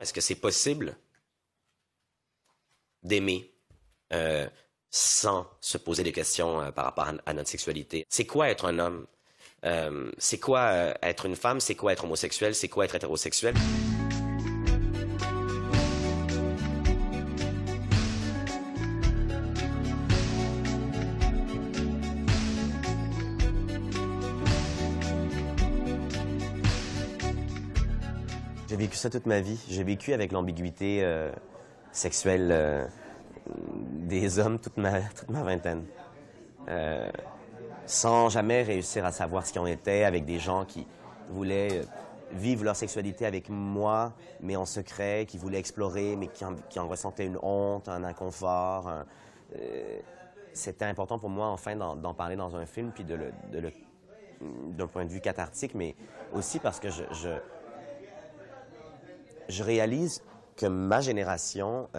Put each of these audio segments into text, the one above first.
Est-ce que c'est possible d'aimer sans se poser des questions par rapport à notre sexualité? C'est quoi être un homme? C'est quoi être une femme? C'est quoi être homosexuel? C'est quoi être hétérosexuel? J'ai vécu ça toute ma vie. J'ai vécu avec l'ambiguïté sexuelle des hommes toute ma vingtaine. Sans jamais réussir à savoir ce qu'ils en étaient, avec des gens qui voulaient vivre leur sexualité avec moi, mais en secret, qui voulaient explorer, mais qui en ressentaient une honte, un inconfort. C'était important pour moi, enfin, d'en parler dans un film, puis d'un point de vue cathartique, mais aussi parce que je réalise que ma génération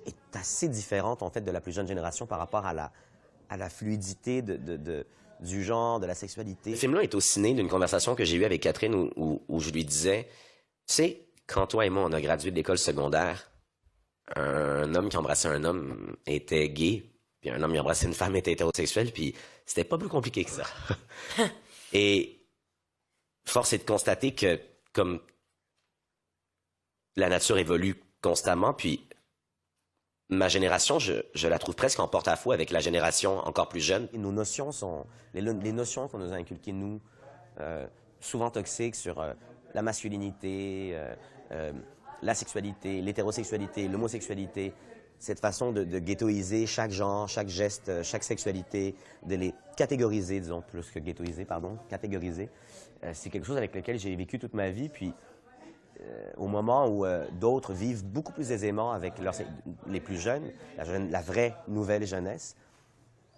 est assez différente, en fait, de la plus jeune génération par rapport à la fluidité du genre, de la sexualité. Ce film-là est aussi né d'une conversation que j'ai eue avec Catherine où je lui disais, tu sais, quand toi et moi, on a gradué de l'école secondaire, un homme qui embrassait un homme était gay, puis un homme qui embrassait une femme était hétérosexuel, puis c'était pas plus compliqué que ça. Et force est de constater que, comme la nature évolue constamment, puis ma génération, je la trouve presque en porte-à-faux avec la génération encore plus jeune. Et nos notions sont, les notions qu'on nous a inculquées, nous, souvent toxiques sur la masculinité, la sexualité, l'hétérosexualité, l'homosexualité, cette façon de ghettoiser chaque genre, chaque geste, chaque sexualité, de les catégoriser, disons, plus que ghettoiser, pardon, catégoriser. C'est quelque chose avec lequel j'ai vécu toute ma vie, puis au moment où d'autres vivent beaucoup plus aisément avec les plus jeunes, la vraie nouvelle jeunesse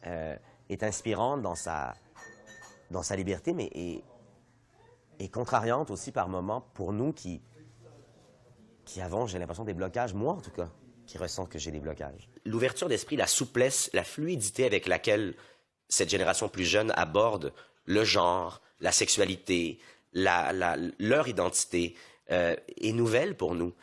est inspirante dans sa liberté, mais est contrariante aussi par moments pour nous qui avons, j'ai l'impression, des blocages, moi en tout cas, qui ressens que j'ai des blocages. L'ouverture d'esprit, la souplesse, la fluidité avec laquelle cette génération plus jeune aborde le genre, la sexualité, leur identité, est nouvelle pour nous.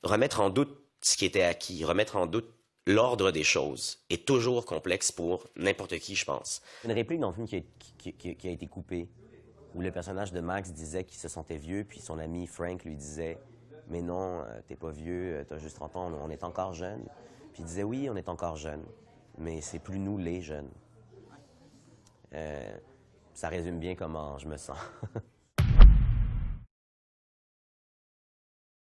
Remettre en doute ce qui était acquis, remettre en doute l'ordre des choses est toujours complexe pour n'importe qui, je pense. Une réplique dans le film qui a été coupée, où le personnage de Max disait qu'il se sentait vieux, puis son ami Frank lui disait « Mais non, t'es pas vieux, t'as juste 30 ans, on est encore jeunes. » Puis il disait « Oui, on est encore jeunes, mais c'est plus nous les jeunes. » Ça résume bien comment je me sens.